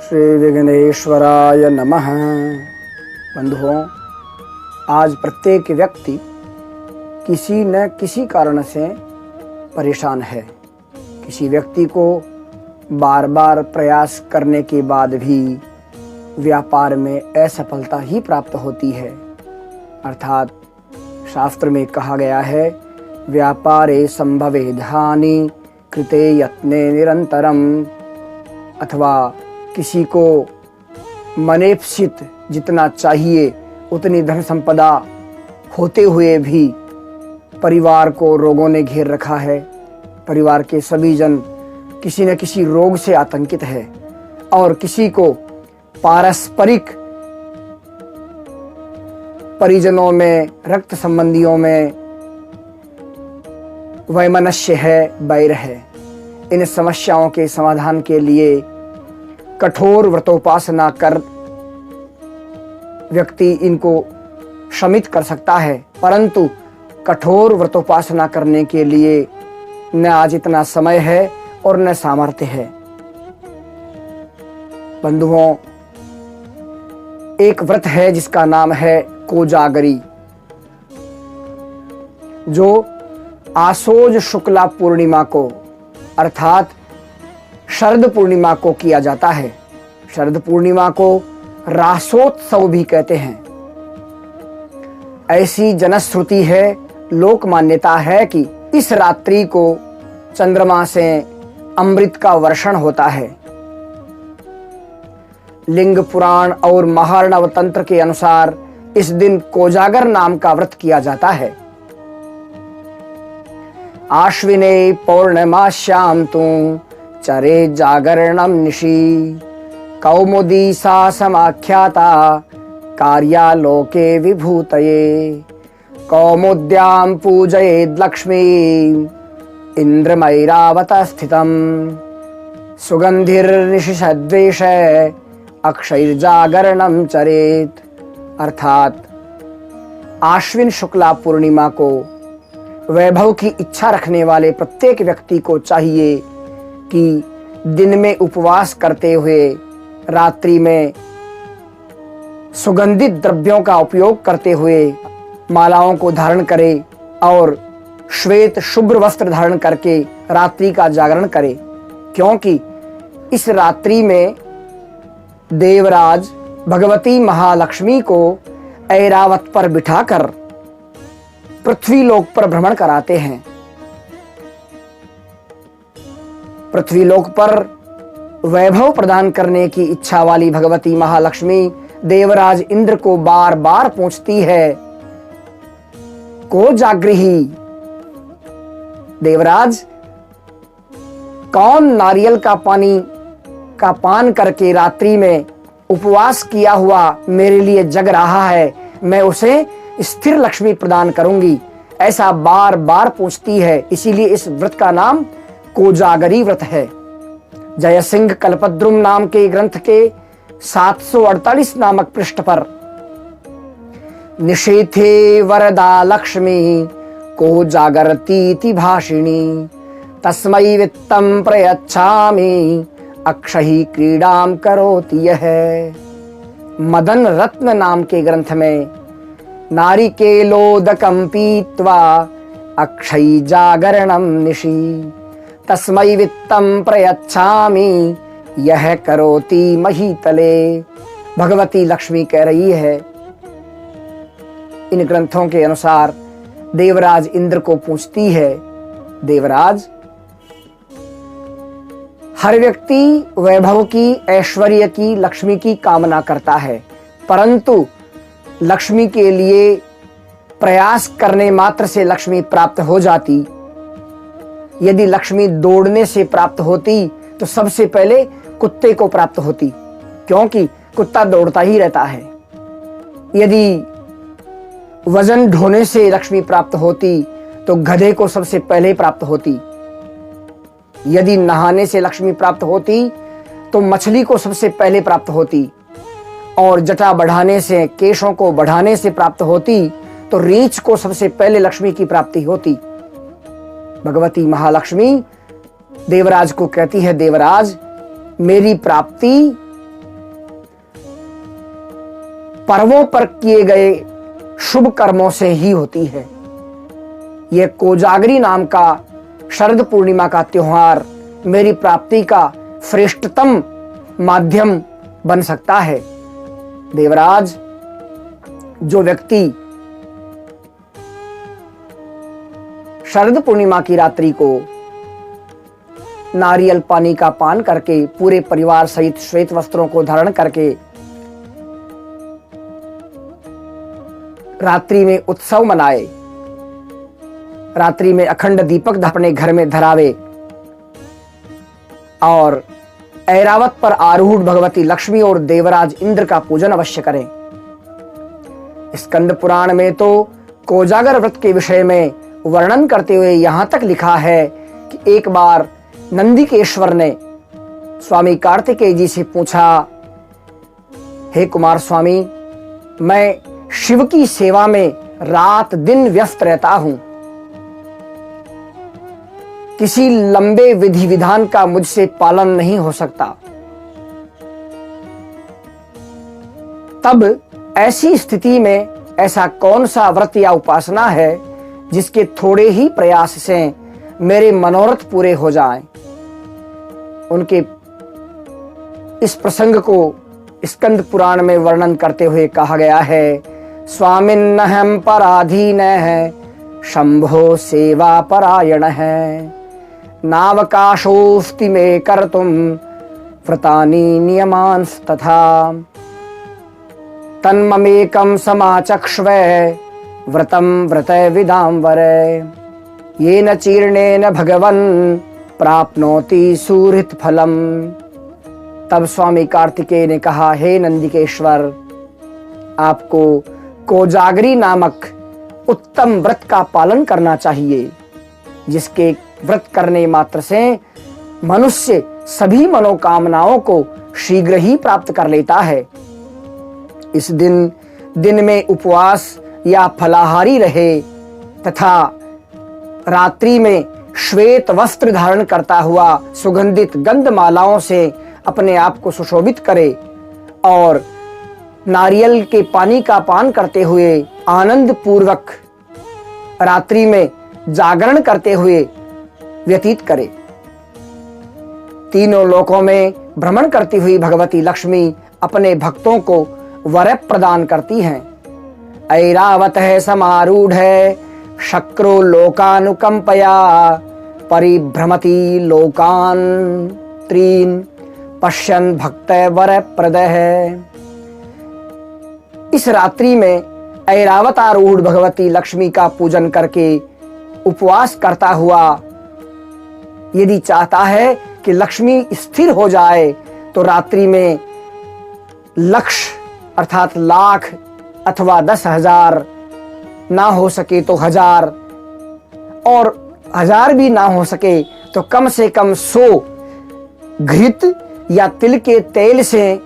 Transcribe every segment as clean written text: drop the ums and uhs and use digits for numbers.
श्री विघ्नेश्वराय नमः। बंधुओं, आज प्रत्येक व्यक्ति किसी न किसी कारण से परेशान है। किसी व्यक्ति को बार बार प्रयास करने के बाद भी व्यापार में असफलता ही प्राप्त होती है। अर्थात शास्त्र में कहा गया है, व्यापारे संभवे हानि कृते यत्ने निरंतरम। अथवा किसी को मनेप्सित जितना चाहिए उतनी धन संपदा होते हुए भी परिवार को रोगों ने घेर रखा है। परिवार के सभी जन किसी न किसी रोग से आतंकित है और किसी को पारस्परिक परिजनों में, रक्त संबंधियों में वैमनस्य है, बैर है। इन समस्याओं के समाधान के लिए कठोर व्रतोपासना कर व्यक्ति इनको शमित कर सकता है, परंतु कठोर व्रतोपासना करने के लिए न आज इतना समय है और न सामर्थ्य है। बंधुओं, एक व्रत है जिसका नाम है कोजागरी, जो आसोज शुक्ला पूर्णिमा को अर्थात शरद पूर्णिमा को किया जाता है। शरद पूर्णिमा को रासोत्सव भी कहते हैं। ऐसी जनश्रुति है, लोक मान्यता है कि इस रात्रि को चंद्रमा से अमृत का वर्षण होता है। लिंग पुराण और महार्णव तंत्र के अनुसार इस दिन कोजागर नाम का व्रत किया जाता है। आश्विने पौर्णमास्यां तु चरे जागरणं निशि कौमुदी सा समाख्याता कार्यालोके विभूतये कौमुद्यां पूजयेद् लक्ष्मी इंद्रमैरावत स्थितं सुगंधिर्निशिषद्वेष अक्षैर्जागरणं चरेत। अर्थात आश्विन शुक्ला पूर्णिमा को वैभव की इच्छा रखने वाले प्रत्येक व्यक्ति को चाहिए कि दिन में उपवास करते हुए रात्रि में सुगंधित द्रव्यों का उपयोग करते हुए मालाओं को धारण करे और श्वेत शुभ्र वस्त्र धारण करके रात्रि का जागरण करे, क्योंकि इस रात्रि में देवराज भगवती महालक्ष्मी को ऐरावत पर बिठाकर पृथ्वी लोक पर भ्रमण कराते हैं। पृथ्वी लोक पर वैभव प्रदान करने की इच्छा वाली भगवती महालक्ष्मी देवराज इंद्र को बार बार पूछती है, को जागृही, देवराज कौन नारियल का पानी का पान करके रात्रि में उपवास किया हुआ मेरे लिए जग रहा है, मैं उसे स्थिर लक्ष्मी प्रदान करूंगी। ऐसा बार बार पूछती है। इसीलिए इस व्रत का नाम कोजागरी व्रत है। जयसिंह कल्पद्रुम नाम के ग्रंथ के 748 नामक पृष्ठ पर निषेथे वरदा लक्ष्मी को जागरतीति भाषिणी तस्मै वित्तं प्रयच्छामि अक्षयी क्रीडां करोति यह। मदन रत्न नाम के ग्रंथ में नारिकेलोदकं पीत्वा अक्षयी जागरणं निशि तस्मै वित्तं प्रयच्छामि यह करोति महीतले। भगवती लक्ष्मी कह रही है, इन ग्रंथों के अनुसार देवराज इंद्र को पूछती है, देवराज हर व्यक्ति वैभव की, ऐश्वर्य की, लक्ष्मी की कामना करता है, परंतु लक्ष्मी के लिए प्रयास करने मात्र से लक्ष्मी प्राप्त हो जाती। यदि लक्ष्मी दौड़ने से प्राप्त होती तो सबसे पहले कुत्ते को प्राप्त होती, क्योंकि कुत्ता दौड़ता ही रहता है। यदि वजन ढोने से लक्ष्मी प्राप्त होती तो गधे को सबसे पहले प्राप्त होती। यदि नहाने से लक्ष्मी प्राप्त होती तो मछली को सबसे पहले प्राप्त होती, और जटा बढ़ाने से, केशों को बढ़ाने से प्राप्त होती तो रीछ को सबसे पहले लक्ष्मी की प्राप्ति होती। भगवती महालक्ष्मी देवराज को कहती है, देवराज मेरी प्राप्ति पर्वों पर किए गए शुभ कर्मों से ही होती है। यह कोजागरी नाम का शरद पूर्णिमा का त्योहार मेरी प्राप्ति का श्रेष्ठतम माध्यम बन सकता है। देवराज, जो व्यक्ति शरद पूर्णिमा की रात्रि को नारियल पानी का पान करके पूरे परिवार सहित श्वेत वस्त्रों को धारण करके रात्रि में उत्सव मनाए, रात्रि में अखंड दीपक अपने घर में धरावे और ऐरावत पर आरूढ़ भगवती लक्ष्मी और देवराज इंद्र का पूजन अवश्य करें। स्कंद पुराण में तो कोजागर व्रत के विषय में वर्णन करते हुए यहां तक लिखा है कि एक बार नंदिकेश्वर ने स्वामी कार्तिकेय जी से पूछा, हे कुमार स्वामी, मैं शिव की सेवा में रात दिन व्यस्त रहता हूं, किसी लंबे विधि विधान का मुझसे पालन नहीं हो सकता। तब ऐसी स्थिति में ऐसा कौन सा व्रत या उपासना है जिसके थोड़े ही प्रयास से मेरे मनोरथ पूरे हो जाएं? उनके इस प्रसंग को स्कंद पुराण में वर्णन करते हुए कहा गया है, स्वामिन्नहं पराधीन है, शंभो सेवा परायण है, नावकाशोस्ति मे कर्तुम व्रतानि नियमांस तथा, तन्ममेकं समाचक्ष्वे व्रतं व्रते विदाम्बरे, येन चीर्णेन भगवन् प्राप्नोति सुहृत् फलम। तब स्वामी कार्तिकेय ने कहा, हे नंदिकेश्वर, आपको कोजागरी नामक उत्तम व्रत का पालन करना चाहिए, जिसके व्रत करने मात्र से मनुष्य सभी मनोकामनाओं को शीघ्र ही प्राप्त कर लेता है। इस दिन में उपवास या फलाहारी रहे तथा रात्रि में श्वेत वस्त्र धारण करता हुआ सुगंधित गंधमालाओं से अपने आप को सुशोभित करे और नारियल के पानी का पान करते हुए आनंद पूर्वक रात्रि में जागरण करते हुए व्यतीत करे। तीनों लोकों में भ्रमण करती हुई भगवती लक्ष्मी अपने भक्तों को वर प्रदान करती हैं। ऐरावत है समारूढ़ है, शक्रो लोकानुकंपया, परिभ्रमति लोकान त्रीन, पश्यन् भक्त वर प्रद है। इस रात्रि में ऐरावत आरूढ़ भगवती लक्ष्मी का पूजन करके उपवास करता हुआ यदि चाहता है कि लक्ष्मी स्थिर हो जाए तो रात्रि में लक्ष्य अर्थात लाख अथवा 10,000 ना हो सके तो 1000 और 1000 भी ना हो सके तो कम से कम 100 घृत या तिल के तेल से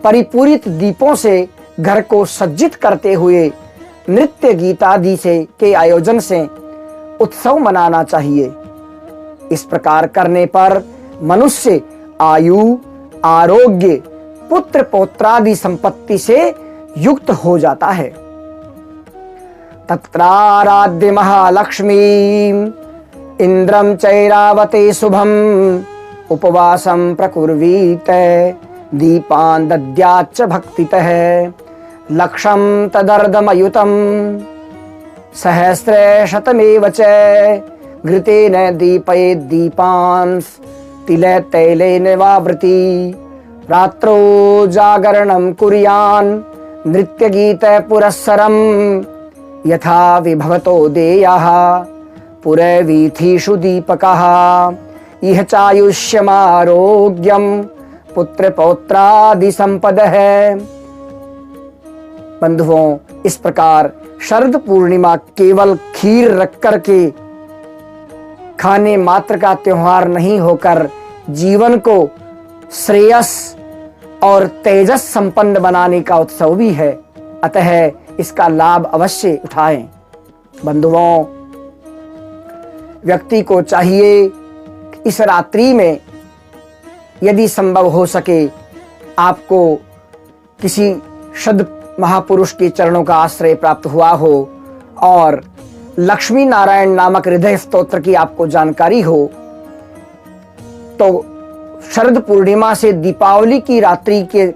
परिपूरित दीपों से घर को सज्जित करते हुए नृत्य गीत आदि से के आयोजन से उत्सव मनाना चाहिए। इस प्रकार करने पर मनुष्य आयु, आरोग्य, पुत्र पौत्रादि संपत्ति से युक्त हो जाता है। तत्राराध्य महालक्ष्मी इंद्रम चैरावते शुभम उपवासम प्रकुर्वीत दीपान दद्याच्च भक्तितः लक्षम तदर्धमयुतम सहस्रे शतमेव च घृतेन दीपयेत् दीपांस तिले तैलेन वावृति रात्रो जागरणं कुर्यान् नृत्यगीत पुरस्सरं यथा विभवतो देयः पुरवीथीषु दीपकः इह चायुष्यमारोग्यं पुत्र पौत्रादि संपदः। बंधुओं, इस प्रकार शरद पूर्णिमा केवल खीर रख कर के खाने मात्र का त्योहार नहीं होकर जीवन को श्रेयस और तेजस संपन्न बनाने का उत्सव भी है। अतः इसका लाभ अवश्य उठाएं। बंधुओं, व्यक्ति को चाहिए इस रात्रि में यदि संभव हो सके आपको किसी महापुरुष के चरणों का आश्रय प्राप्त हुआ हो और लक्ष्मी नारायण नामक हृदय स्तोत्र की आपको जानकारी हो, तो शरद पूर्णिमा से दीपावली की रात्रि के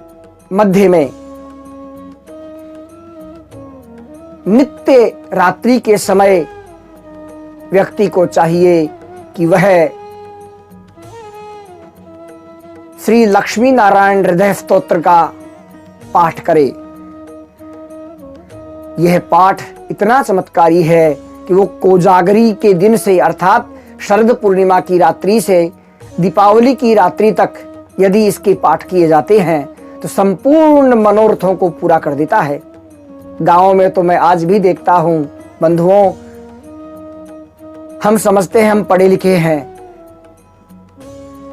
मध्य में नित्य रात्रि के समय व्यक्ति को चाहिए कि वह श्री लक्ष्मी नारायण हृदय स्तोत्र का पाठ करे। यह पाठ इतना चमत्कारी है कि वो कोजागरी के दिन से अर्थात शरद पूर्णिमा की रात्रि से दीपावली की रात्रि तक यदि इसके पाठ किए जाते हैं तो संपूर्ण मनोरथों को पूरा कर देता है। गांव में तो मैं आज भी देखता हूं बंधुओं, हम समझते हैं हम पढ़े लिखे हैं,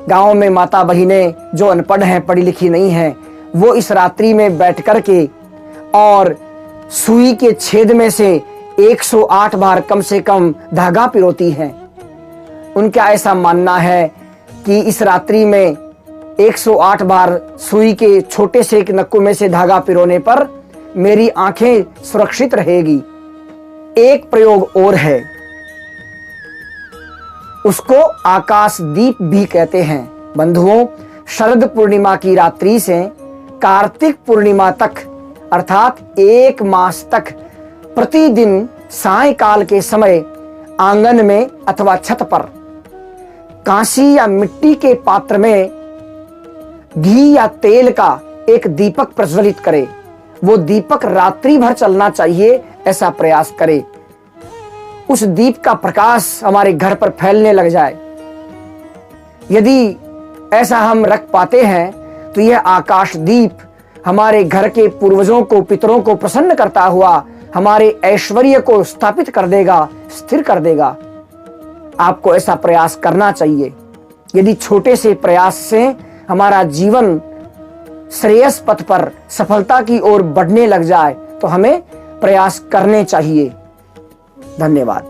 गांव में माता बहिनें जो अनपढ़ हैं, पढ़ी लिखी नहीं हैं, वो इस रात्रि में बैठ कर के और सुई के छेद में से 108 बार कम से कम धागा पिरोती हैं। उनका ऐसा मानना है कि इस रात्रि में 108 बार सुई के छोटे से एक नक्कू में से धागा पिरोने पर मेरी आंखें सुरक्षित रहेगी। एक प्रयोग और है, उसको आकाश दीप भी कहते हैं। बंधुओं, शरद पूर्णिमा की रात्रि से कार्तिक पूर्णिमा तक अर्थात 1 मास तक प्रतिदिन सायंकाल के समय आंगन में अथवा छत पर कांसी या मिट्टी के पात्र में घी या तेल का एक दीपक प्रज्वलित करे। वो दीपक रात्रि भर चलना चाहिए, ऐसा प्रयास करे। उस दीप का प्रकाश हमारे घर पर फैलने लग जाए। यदि ऐसा हम रख पाते हैं तो यह आकाश दीप हमारे घर के पूर्वजों को, पितरों को प्रसन्न करता हुआ हमारे ऐश्वर्य को स्थापित कर देगा, स्थिर कर देगा। आपको ऐसा प्रयास करना चाहिए। यदि छोटे से प्रयास से हमारा जीवन श्रेयस पथ पर सफलता की ओर बढ़ने लग जाए तो हमें प्रयास करने चाहिए। धन्यवाद।